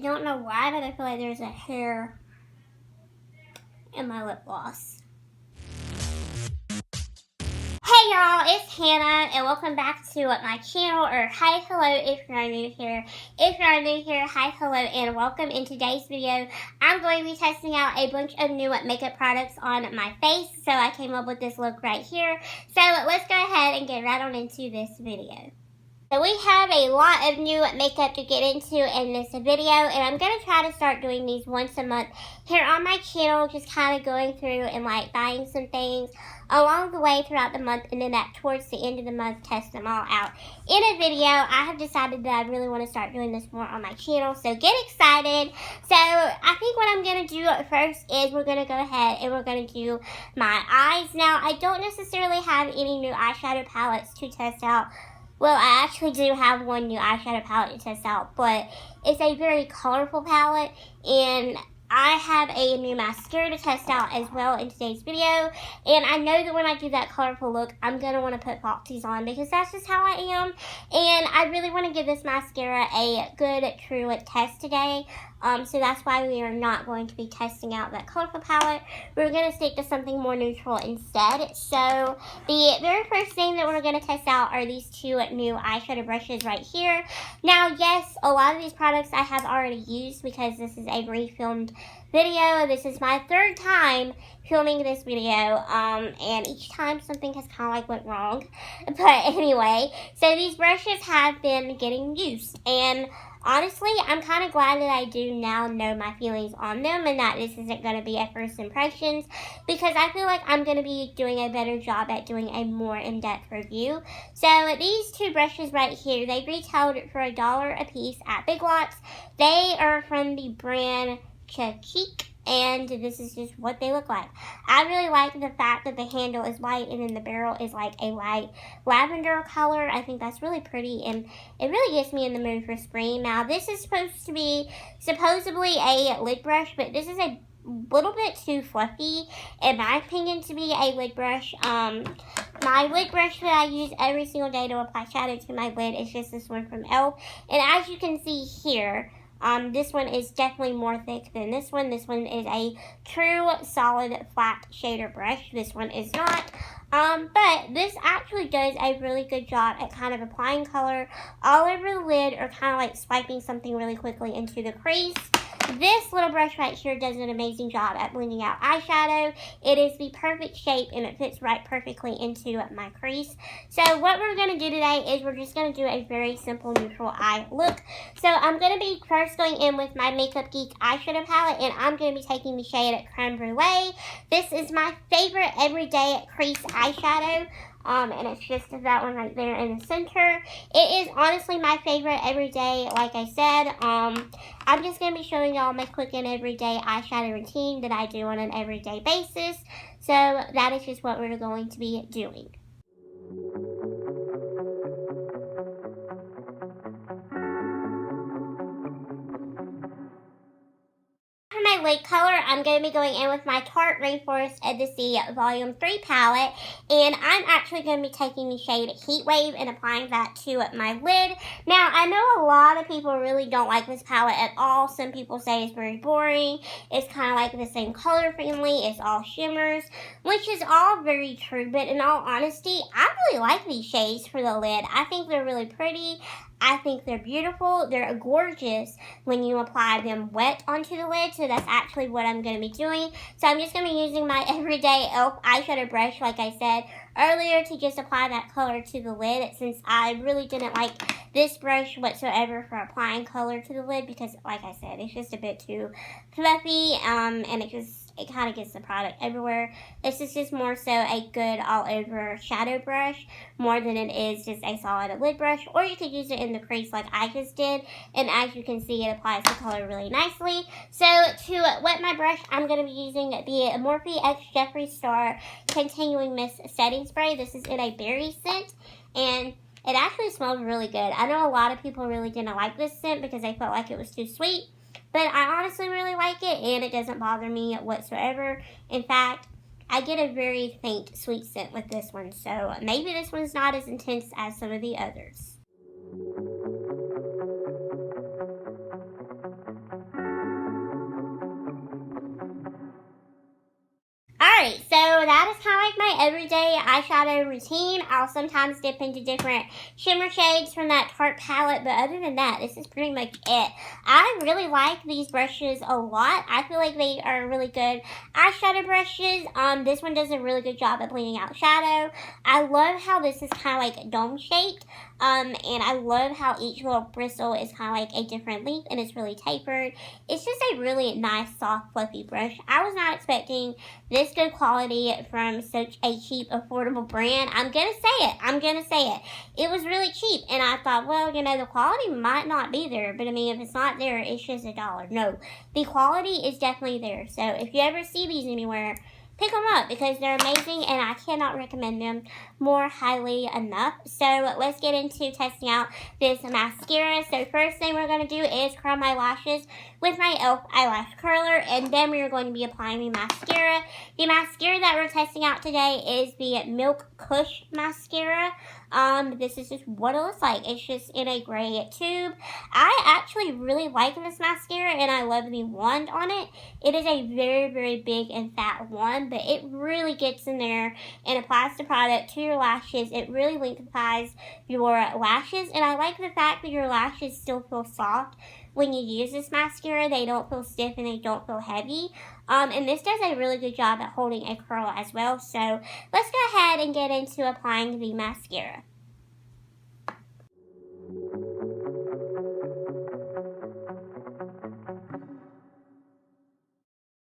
don't know why, but I feel like there's a hair in my lip gloss. Hey y'all, it's Hannah, and welcome back to my channel, or hi, hello if you're new here. If you're new here, hi, hello, and welcome. In today's video, I'm going to be testing out a bunch of new makeup products on my face, so I came up with this look right here. So let's go ahead and get right on into this video. So we have a lot of new makeup to get into in this video, and I'm going to try to start doing these once a month here on my channel, just kind of going through and like buying some things along the way throughout the month, and then towards the end of the month, test them all out in a video. I have decided that I really want to start doing this more on my channel, so get excited. So I think what I'm going to do first is we're going to go ahead and we're going to do my eyes. Now, I don't necessarily have any new eyeshadow palettes to test out. Well, I actually do have one new eyeshadow palette to test out, but it's a very colorful palette, and I have a new mascara to test out as well in today's video. And I know that when I do that colorful look, I'm going to want to put foxies on because that's just how I am. And I really want to give this mascara a good, true test today. So that's why we are not going to be testing out that colorful palette. We're going to stick to something more neutral instead. So the very first thing that we're going to test out are these two new eyeshadow brushes right here. Now, yes, a lot of these products I have already used because this is a refilmed video. This is my third time filming this video, and each time something has kind of like went wrong. But anyway, so these brushes have been getting used, and honestly, I'm kind of glad that I do now know my feelings on them and that this isn't going to be at first impressions, because I feel like I'm going to be doing a better job at doing a more in-depth review. So these two brushes right here, they retailed for $1 a piece at Big Lots. They are from the brand Geek, and this is just what they look like. I really like the fact that the handle is white and then the barrel is like a light lavender color. I think that's really pretty, and it really gets me in the mood for spring. Now, this is supposed to be supposedly a lid brush, but this is a little bit too fluffy, in my opinion, to be a lid brush. My lid brush that I use every single day to apply shadow to my lid is just this one from e.l.f. And as you can see here, this one is definitely more thick than this one. This one is a true solid flat shader brush. This one is not. But this actually does a really good job at kind of applying color all over the lid, or kind of like swiping something really quickly into the crease. This little brush right here does an amazing job at blending out eyeshadow. It is the perfect shape, and it fits right perfectly into my crease. So what we're going to do today is we're just going to do a very simple neutral eye look. So I'm going to be first going in with my Makeup Geek eyeshadow palette, and I'm going to be taking the shade Creme Brûlée. This is my favorite everyday crease eyeshadow. And it's just that one right there in the center. It is honestly my favorite everyday, like I said. I'm just going to be showing y'all my quick and everyday eyeshadow routine that I do on an everyday basis. So that is just what we're going to be doing. For my lid color, I'm going to be going in with my Tarte Rainforest Edition Volume 3 palette, and I'm actually going to be taking the shade Heat Wave and applying that to my lid. Now, I know a lot of people really don't like this palette at all. Some people say it's very boring. It's kind of like the same color family. It's all shimmers, which is all very true, but in all honesty, I really like these shades for the lid. I think they're really pretty. I think they're beautiful. They're gorgeous when you apply them wet onto the lid, so that's actually what I'm going to be doing. So I'm just going to be using my everyday e.l.f. eyeshadow brush, like I said earlier, to just apply that color to the lid, since I really didn't like this brush whatsoever for applying color to the lid, because like I said, it's just a bit too fluffy, and it kind of gets the product everywhere. This is just more so a good all-over shadow brush, more than it is just a solid lid brush. Or you could use it in the crease like I just did, and as you can see, it applies the color really nicely. So to wet my brush, I'm going to be using the Morphe X Jeffree Star Continuing Mist Setting Spray. This is in a berry scent, and it actually smells really good. I know a lot of people really didn't like this scent because they felt like it was too sweet, but I honestly really like it, and it doesn't bother me whatsoever. In fact, I get a very faint sweet scent with this one, so maybe this one's not as intense as some of the others. Alright, so that is kind of like my everyday eyeshadow routine. I'll sometimes dip into different shimmer shades from that Tarte palette, but other than that, this is pretty much it. I really like these brushes a lot. I feel like they are really good eyeshadow brushes. This one does a really good job at blending out shadow. I love how this is kind of like dome shaped. And I love how each little bristle is kind of like a different length and it's really tapered. It's just a really nice, soft, fluffy brush. I was not expecting this good quality from such a cheap, affordable brand. I'm going to say it. It was really cheap. And I thought, well, you know, the quality might not be there. But I mean, if it's not there, it's just $1. No, the quality is definitely there. So if you ever see these anywhere, pick them up because they're amazing and I cannot recommend them more highly enough. So let's get into testing out this mascara. So first thing we're going to do is curl my lashes with my e.l.f. eyelash curler, and then we are going to be applying the mascara. The mascara that we're testing out today is the Milk Kush mascara. This is just what it looks like. It's just in a gray tube. I actually really like this mascara and I love the wand on it. It is a very, very big and fat wand, but it really gets in there and applies the product to your lashes. It really lengthifies your lashes, and I like the fact that your lashes still feel soft when you use this mascara. They don't feel stiff and they don't feel heavy. And this does a really good job at holding a curl as well. So let's go ahead and get into applying the mascara.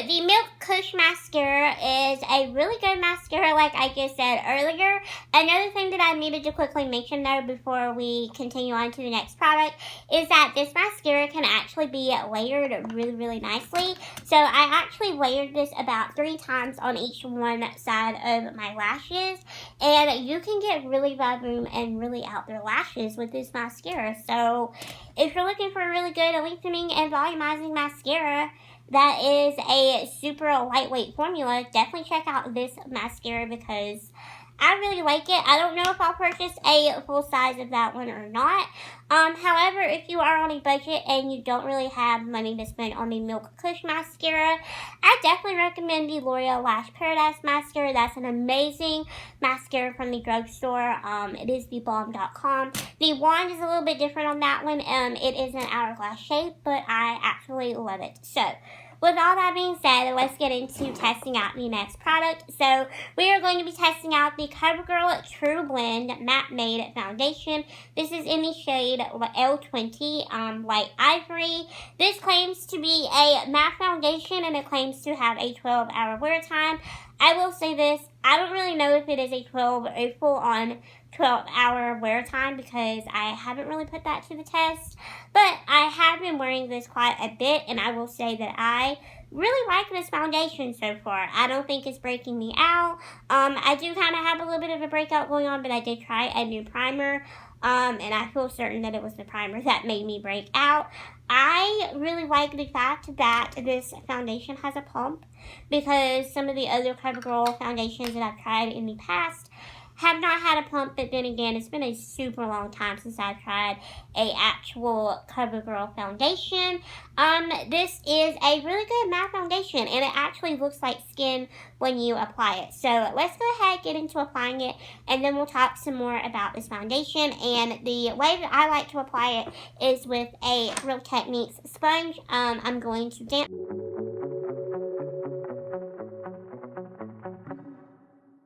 The Milk Kush mascara is a really good mascara, like I just said earlier. Another thing that I needed to quickly mention though before we continue on to the next product is that this mascara can actually be layered really, really nicely. So I actually layered this about 3 times on each one side of my lashes, and you can get really volume and really out there lashes with this mascara. So if you're looking for a really good lengthening and volumizing mascara that is a super lightweight formula, definitely check out this mascara because I really like it. I don't know if I'll purchase a full size of that one or not. However, if you are on a budget and you don't really have money to spend on the Milk Kush mascara, I definitely recommend the L'Oreal Lash Paradise mascara. That's an amazing mascara from the drugstore. It is the balm.com. The wand is a little bit different on that one. It is an hourglass shape, but I absolutely love it. So with all that being said, let's get into testing out the next product. So we are going to be testing out the Covergirl True Blend Matte Made Foundation. This is in the shade L20, light ivory. This claims to be a matte foundation and it claims to have a 12-hour wear time. I will say this, I don't really know if it is a full-on 12-hour wear time because I haven't really put that to the test, but I have been wearing this quite a bit, and I will say that I really like this foundation so far. I don't think it's breaking me out. I do kind of have a little bit of a breakout going on, but I did try a new primer, and I feel certain that it was the primer that made me break out. I really like the fact that this foundation has a pump because some of the other CoverGirl foundations that I've tried in the past have not had a pump, but then again, it's been a super long time since I've tried a actual CoverGirl foundation. This is a really good matte foundation, and it actually looks like skin when you apply it. So let's go ahead, get into applying it, and then we'll talk some more about this foundation. And the way that I like to apply it is with a Real Techniques sponge. I'm going to damp.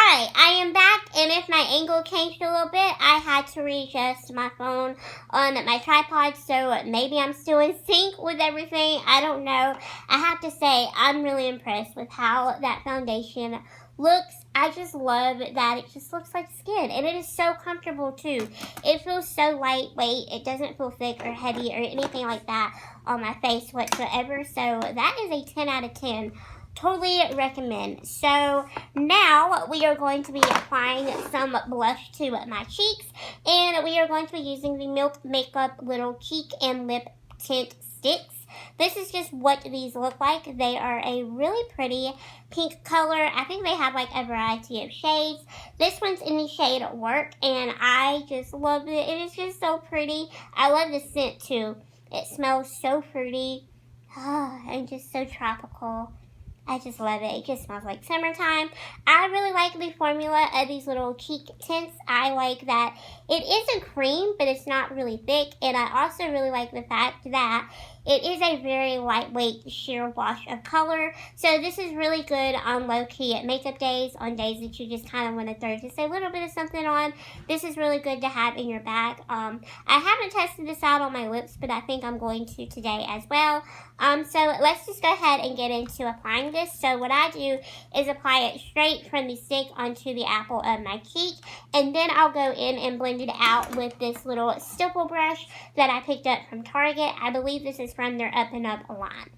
Alright, I am back, and if my angle changed a little bit, I had to readjust my phone on my tripod, so maybe I'm still in sync with everything. I don't know. I have to say, I'm really impressed with how that foundation looks. I just love that it just looks like skin, and it is so comfortable too. It feels so lightweight. It doesn't feel thick or heavy or anything like that on my face whatsoever, so that is a 10 out of 10. Totally recommend. So now we are going to be applying some blush to my cheeks, and we are going to be using the Milk Makeup Little Cheek and Lip Tint Sticks. This is just what these look like. They are a really pretty pink color. I think they have like a variety of shades. This one's in the shade Weark, and I just love it. It is just so pretty. I love the scent too. It smells so fruity and just so tropical. I just love it. It just smells like summertime. I really like the formula of these little cheek tints. I like that it is a cream, but it's not really thick. And I also really like the fact that it is a very lightweight sheer wash of color. So this is really good on low-key at makeup days, on days that you just kind of want to throw just a little bit of something on. This is really good to have in your bag. I haven't tested this out on my lips, but I think I'm going to today as well. So let's just go ahead and get into applying this. So what I do is apply it straight from the stick onto the apple of my cheek, and then I'll go in and blend it out with this little stipple brush that I picked up from Target. I believe this is from their Up and Up line.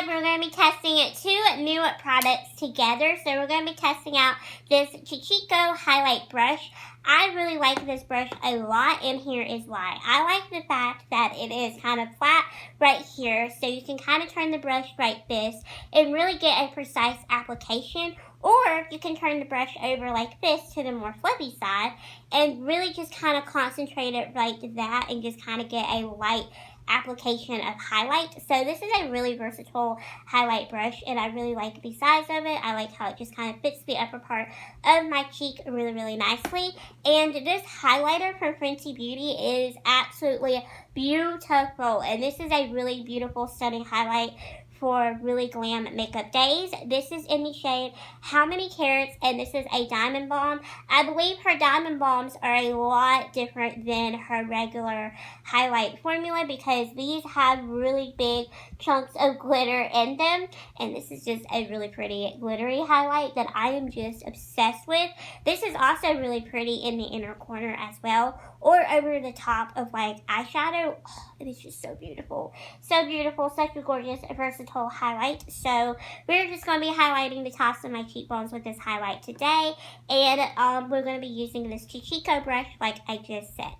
We're going to be testing two new products together. So we're going to be testing out this Chichico highlight brush. I really like this brush a lot, and here is why. I like the fact that it is kind of flat right here, so you can kind of turn the brush like this and really get a precise application. Or you can turn the brush over like this to the more fluffy side and really just kind of concentrate it like that and just kind of get a light application of highlight. So this is a really versatile highlight brush, and I really like the size of it. I like how it just kind of fits the upper part of my cheek really, really nicely. And this highlighter from Fenty Beauty is absolutely beautiful, and this is a really beautiful, stunning highlight for really glam makeup days. This is in the shade How Many Carats, and this is a diamond balm. I believe her diamond balms are a lot different than her regular highlight formula because these have really big chunks of glitter in them, and this is just a really pretty glittery highlight that I am just obsessed with. This is also really pretty in the inner corner as well, or over the top of like eyeshadow. Oh, it is just so beautiful. So beautiful, such a gorgeous, versatile highlight. So we're just going to be highlighting the tops of my cheekbones with this highlight today, and we're going to be using this Chichico brush like I just said.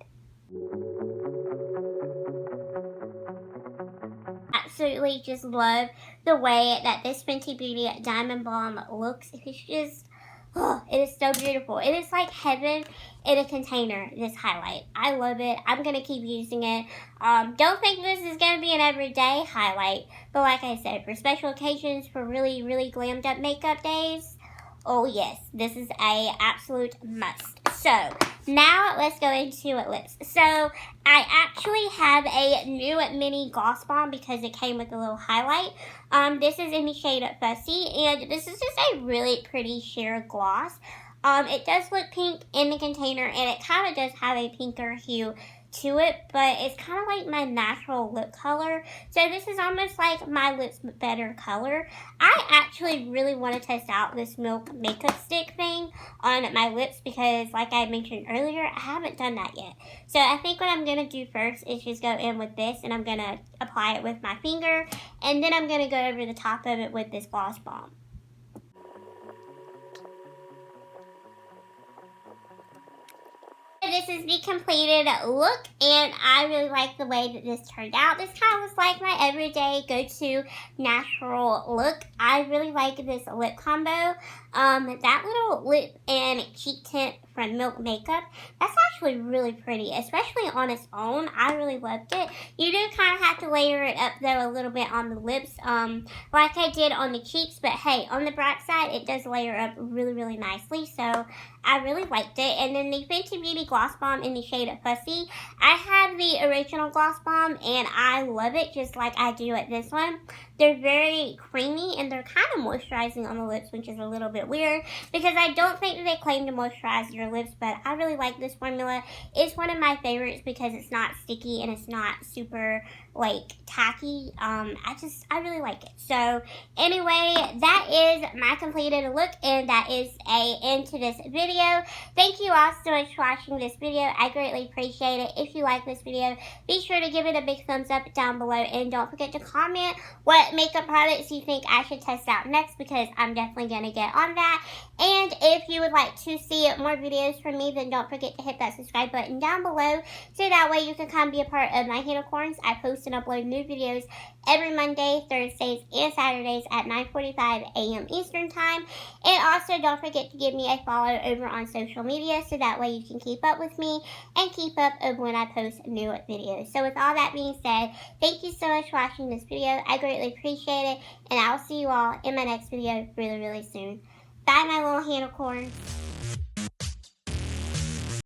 Absolutely just love the way that this Fenty Beauty Diamond Balm looks. It's just, oh, it is so beautiful. It is like heaven in a container, this highlight. I love it. I'm going to keep using it. Don't think this is going to be an everyday highlight, but like I said, for special occasions, for really, really glammed up makeup days, oh yes, this is a absolute must. So now let's go into lips. So I actually have a new mini gloss bomb because it came with a little highlight. This is in the shade Fussy, and this is just a really pretty sheer gloss. It does look pink in the container, and it kind of does have a pinker hue to it, but it's kind of like my natural lip color. So this is almost like my lips better color. I actually really want to test out this milk makeup stick thing on my lips because like I mentioned earlier, I haven't done that yet. So I think what I'm going to do first is just go in with this, and I'm going to apply it with my finger, and then I'm going to go over the top of it with this gloss bomb. This is the completed look, and I really like the way that this turned out. This kind of looks like my everyday go-to natural look. I really like this lip combo. That little lip and cheek tint from Milk Makeup, that's actually really pretty, especially on its own. I really loved it. You do kind of have to layer it up, though, a little bit on the lips, like I did on the cheeks, but hey, on the bright side, it does layer up really, really nicely, so I really liked it. And then the Fenty Beauty Gloss Bomb in the shade Fussy. I have the original Gloss Bomb, and I love it just like I do at this one. They're very creamy, and they're kind of moisturizing on the lips, which is a little bit weird because I don't think that they claim to moisturize your lips, but I really like this formula. It's one of my favorites because it's not sticky and it's not super like tacky. I really like it. So anyway, that is my completed look, and that is a end to this video. Thank you all so much for watching this video. I greatly appreciate it. If you like this video, be sure to give it a big thumbs up down below, and don't forget to comment what what makeup products you think I should test out next, because I'm definitely going to get on that. And if you would like to see more videos from me, then don't forget to hit that subscribe button down below, so that way you can come be a part of my unicorns. I post and upload new videos every Monday, Thursdays, and Saturdays at 9:45 a.m. Eastern Time. And also don't forget to give me a follow over on social media, so that way you can keep up with me and keep up of when I post new videos. So with all that being said, thank you so much for watching this video. I greatly appreciate it, and I'll see you all in my next video really, really soon. Bye, my little unicorns.